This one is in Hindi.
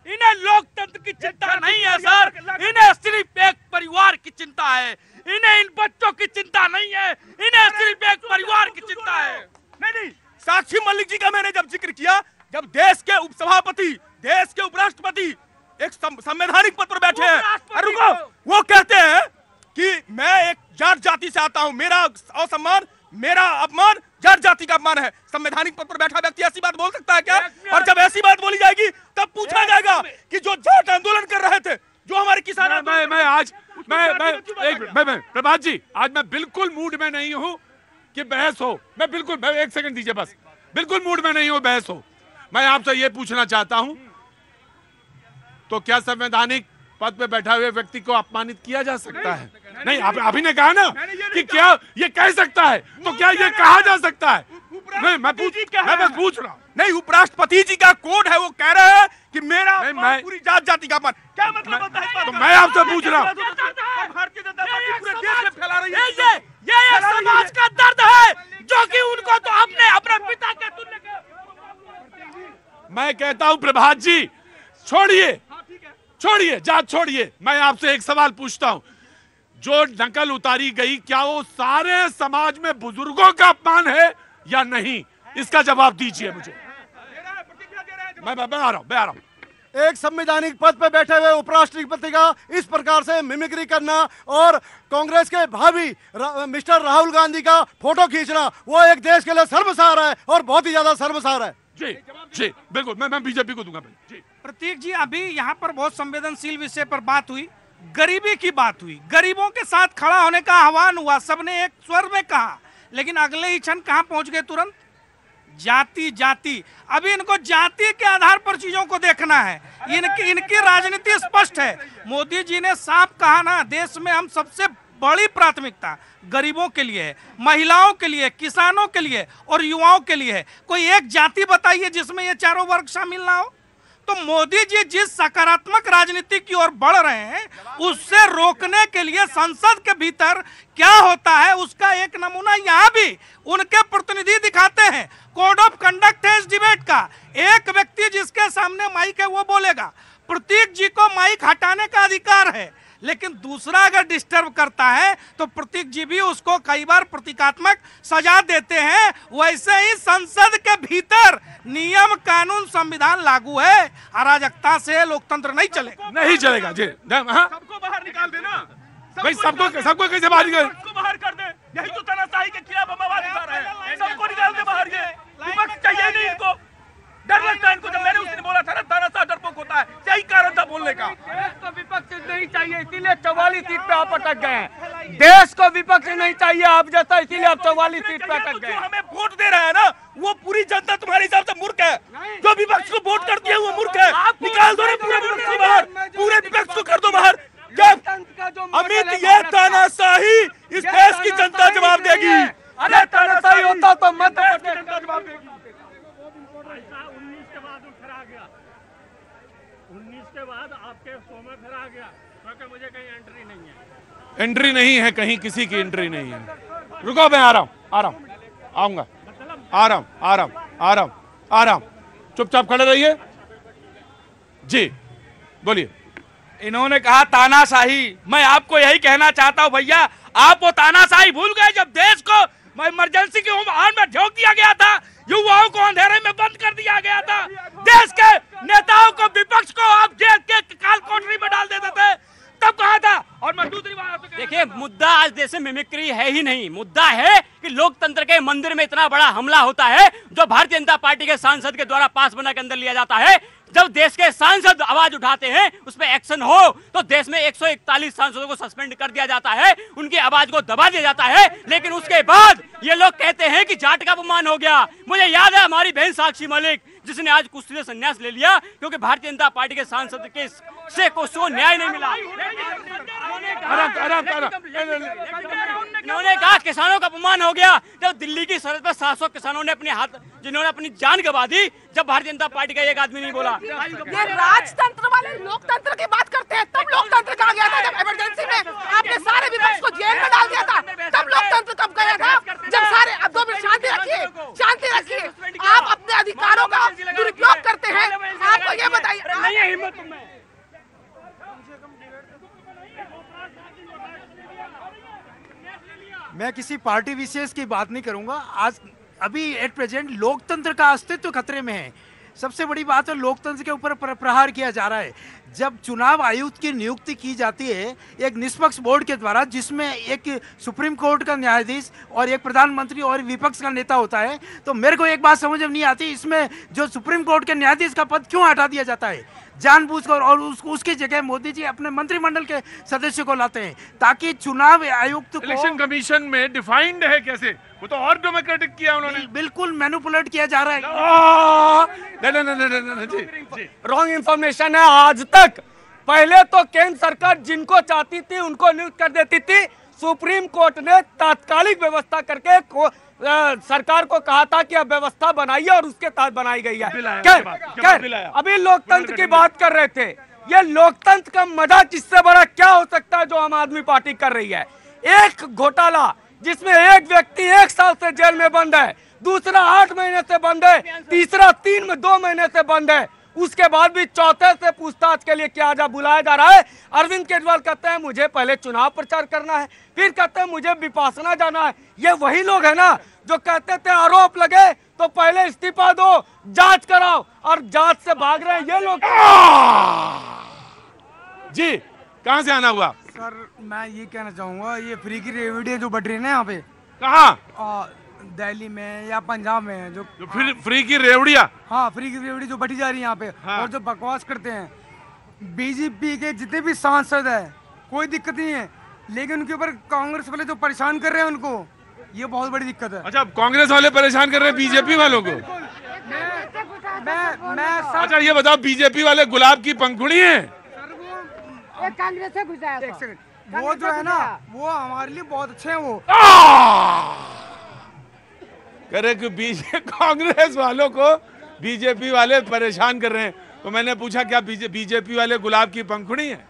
इन्हें लोकतंत्र की चिंता नहीं है सर, इन्हें सिर्फ एक परिवार की चिंता है, इन्हें इन बच्चों की चिंता नहीं है, इन्हें सिर्फ एक परिवार की चिंता है। नहीं, साक्षी मलिक जी का मैंने जब जिक्र किया, जब देश के उपसभापति, देश के उपराष्ट्रपति एक संवैधानिक पद पर बैठे हैं, रुको, वो कहते हैं कि मैं एक जाट जाति से आता हूं, मेरा असम्मान, मेरा अपमान जाट जाति का अपमान है। संवैधानिक पद पर बैठा व्यक्ति ऐसी बात बोल सकता है क्या? और जब ऐसी बात बोली जाएगी तब पूछा जाएगा कि जो जाट आंदोलन कर रहे थे, जो हमारे किसान, मैं प्रभात जी, आज मैं बिल्कुल मूड में नहीं हूं कि बहस हो। मैं बिल्कुल, एक सेकंड दीजिए बस, बिल्कुल मूड में नहीं हूं बहस हो। मैं आपसे ये पूछना चाहता हूं, तो क्या संवैधानिक पद पे बैठा हुए व्यक्ति को अपमानित किया जा सकता है? नहीं, अभी ने कहा ना कि क्या ये कह सकता है, तो क्या ये कहा जा सकता है? नहीं, मैं बस पूछ रहा हूँ। नहीं, उपराष्ट्रपति जी का कोड है, वो कह रहे हैं कि मेरा पूरी जात जाति का अपमान। क्या मतलब होता है? तो मैं आपसे पूछ रहा हूँ, भारतीय जनता पार्टी पूरे देश में फैला रही है। ये समाज का दर्द है, जो कि उनको तो अपने पिता के तुल्य। मैं कहता हूं प्रभात जी, छोड़िए जात छोड़िए, मैं आपसे एक सवाल पूछता हूं, जो नकल उतारी गई, क्या वो सारे समाज में बुजुर्गों का अपमान है या नहीं? इसका जवाब दीजिए मुझे। मैं आ रहा हूं। एक संवैधानिक पद पर बैठे हुए उपराष्ट्रपति का इस प्रकार से मिमिक्री करना और कांग्रेस के भावी मिस्टर राहुल गांधी का फोटो खींचना, वो एक देश के लिए शर्मसार है और बहुत ही ज्यादा शर्मसार है। जी बिल्कुल, मैं बीजेपी को दूंगा। जी प्रतीक जी, अभी यहाँ पर बहुत संवेदनशील विषय पर बात हुई, गरीबी की बात हुई, गरीबों के साथ खड़ा होने का आह्वान हुआ, सबने एक स्वर में कहा, लेकिन अगले ही क्षण कहाँ पहुंच गए? तुरंत जाति। अभी इनको जाति के आधार पर चीजों को देखना है। इनकी राजनीति स्पष्ट है। मोदी जी ने साफ कहा ना, देश में हम सबसे बड़ी प्राथमिकता गरीबों के लिए है, महिलाओं के लिए, किसानों के लिए और युवाओं के लिए है। कोई एक जाति बताइए जिसमें ये चारों वर्ग शामिल ना हो। तो मोदी जी जिस सकारात्मक राजनीति की ओर बढ़ रहे हैं, उससे रोकने के लिए संसद के भीतर क्या होता है उसका एक नमूना यहाँ भी उनके प्रतिनिधि दिखाते हैं। कोड ऑफ कंडक्ट है इस डिबेट का। एक व्यक्ति जिसके सामने माइक है वो बोलेगा। प्रतीक जी को माइक हटाने का अधिकार है, लेकिन दूसरा अगर डिस्टर्ब करता है तो प्रतीक जी भी उसको कई बार प्रतीकात्मक सजा देते हैं। वैसे ही संसद के भीतर नियम, कानून, संविधान लागू है। अराजकता से लोकतंत्र नहीं चलेगा जी। सबको बाहर निकाल देना भाई, सबको कैसे बाहर निकाल? सबको बाहर कर दे। यही तो तानाशाही के खिलाफ हम आवाज उठा रहे हैं। सबको निकाल दे बाहर। ये विपक्ष चाहिए नहीं इनको, डर लगता है इनको। जब मैंने उस दिन बोला था ना, तानाशाह डरपोक होता है, यही कारण था बोलने का। देश को विपक्ष नहीं चाहिए, इसीलिए 44 सीट पे आप अटक गए हैं। देश को विपक्ष नहीं चाहिए आप जैसा, इसीलिए आप 44 सीट पे अटक गए। हमें वोट दे रहा है ना, वो पूरी जनता तुम्हारे हिसाब से मूर्ख है। जो विपक्ष को वोट करती है वो मूर्ख है। निकाल दो ना पूरे विपक्ष को बाहर, पूरे विपक्ष को कर दो बाहर। अमित, ये तानाशाही इस देश की जनता जवाब देगी। अरे तानाशाही होता तो मध्य प्रदेश जनता जवाब देगी। 19 के बाद आपके शो में फिर आ गया, क्योंकि मुझे कहीं एंट्री नहीं है। एंट्री नहीं है कहीं, किसी की एंट्री नहीं है। रुको, मैं आ रहा हूँ, आऊंगा, आ रहा हूँ। चुपचाप खड़े रहिए जी, बोलिए। इन्होंने कहा तानाशाही। मैं आपको यही कहना चाहता हूं भैया, आप वो तानाशाही भूल गए जब देश को इमरजेंसी की आड़ में झोंक दिया गया था, युवाओं को अंधेरे में बंद कर दिया गया था, देश के नेताओं को, विपक्ष को आप जेल के काल कोठरी में डाल देते थे, तब कहा था। और मैं दूसरी बात देखिए, मुद्दा आज देश में मिमिक्री है ही नहीं। मुद्दा है कि लोकतंत्र के मंदिर में इतना बड़ा हमला होता है जो भारतीय जनता पार्टी के सांसद के द्वारा पास बना के अंदर लिया जाता है। जब देश के सांसद आवाज उठाते हैं, उस पर एक्शन हो, तो देश में 141 सांसदों को सस्पेंड कर दिया जाता है, उनकी आवाज को दबा दिया जाता है। लेकिन उसके बाद ये लोग कहते हैं कि जाट का अपमान हो गया। मुझे याद है हमारी बहन साक्षी मलिक, जिसने आज कुश्ती से संन्यास ले लिया क्योंकि भारतीय जनता पार्टी के सांसद के से को न्याय नहीं मिला। उन्होंने कहा किसानों का अपमान हो गया। जब दिल्ली की सरहद पर 700 किसानों ने जिन्होंने अपनी जान गंवा दी, जब भारतीय जनता पार्टी का एक आदमी नहीं बोला। ये राजतंत्र वाले लोकतंत्र की बात करते हैं। तब लोकतंत्र कहाँ गया था? जब इमरजेंसी में आपने सारे विपक्ष को जेल में डाल दिया था, तब लोकतंत्र कब गया था? जब सारे, अब 2 मिनट शांति रखिए। आप अपने अधिकारों का दुरुपयोग करते हैं मैं किसी पार्टी विशेष की बात नहीं करूंगा। आज अभी एट प्रेजेंट लोकतंत्र का अस्तित्व खतरे में है। सबसे बड़ी बात है लोकतंत्र के ऊपर प्रहार किया जा रहा है। जब चुनाव आयुक्त की नियुक्ति की जाती है एक निष्पक्ष बोर्ड के द्वारा, जिसमें एक सुप्रीम कोर्ट का न्यायाधीश और एक प्रधानमंत्री और विपक्ष का नेता होता है, तो मेरे को एक बात समझ में नहीं आती, इसमें जो सुप्रीम कोर्ट के न्यायाधीश का पद क्यों हटा दिया जाता है जानबूझकर, और उसकी जगह मोदी जी अपने मंत्रिमंडल के सदस्य को लाते हैं ताकि चुनाव आयुक्त इलेक्शन कमीशन में डिफाइंड है कैसे, वो तो और डेमोक्रेटिक किया उन्होंने। बिल्कुल मैनिपुलेट किया जा रहा है। रॉन्ग इंफॉर्मेशन है। आज तक पहले तो केंद्र सरकार जिनको चाहती थी उनको नियुक्त कर देती थी। सुप्रीम कोर्ट ने तात्कालिक व्यवस्था करके सरकार को कहा था कि अब व्यवस्था बनाइए और उसके तहत बनाई गई है। अभी लोकतंत्र की बात कर रहे थे। ये लोकतंत्र का मजाक इससे बड़ा क्या हो सकता है जो आम आदमी पार्टी कर रही है। एक घोटाला जिसमें एक व्यक्ति 1 साल से जेल में बंद है, दूसरा 8 महीने से बंद है, तीसरा 2 महीने से बंद है, उसके बाद भी चौथे से पूछताछ के लिए क्या बुलाया जा रहा है। अरविंद केजरीवाल कहते हैं मुझे पहले चुनाव प्रचार करना है, फिर कहते हैं मुझे विपासना जाना है। ये वही लोग है ना जो कहते थे आरोप लगे तो पहले इस्तीफा दो, जांच कराओ, और जांच से भाग रहे हैं ये लोग। जी कहां से आना हुआ? सर मैं ये कहना चाहूंगा, ये फ्री की रेवड़ियाँ जो बढ़ रही है ना यहाँ पे, कहाँ? दिल्ली में या पंजाब में जो फ्री की रेवड़ियाँ, हाँ फ्री की रेवड़ी जो बढ़ी जा रही है यहाँ पे, हाँ। और जो बकवास करते हैं बीजेपी के जितने भी सांसद है कोई दिक्कत नहीं है, लेकिन उनके ऊपर कांग्रेस वाले जो परेशान कर रहे हैं उनको, ये बहुत बड़ी दिक्कत है। अच्छा कांग्रेस वाले परेशान कर रहे हैं बीजेपी वालों को? मैं अच्छा ये बताओ बीजेपी वाले गुलाब की पंखुड़ी है? कांग्रेस से घुसाया एक सेकंड, वो जो है ना वो हमारे लिए बहुत अच्छे हैं। वो करे कि कांग्रेस वालों को बीजेपी वाले परेशान कर रहे हैं, तो मैंने पूछा क्या बीजेपी वाले गुलाब की पंखुड़ी है?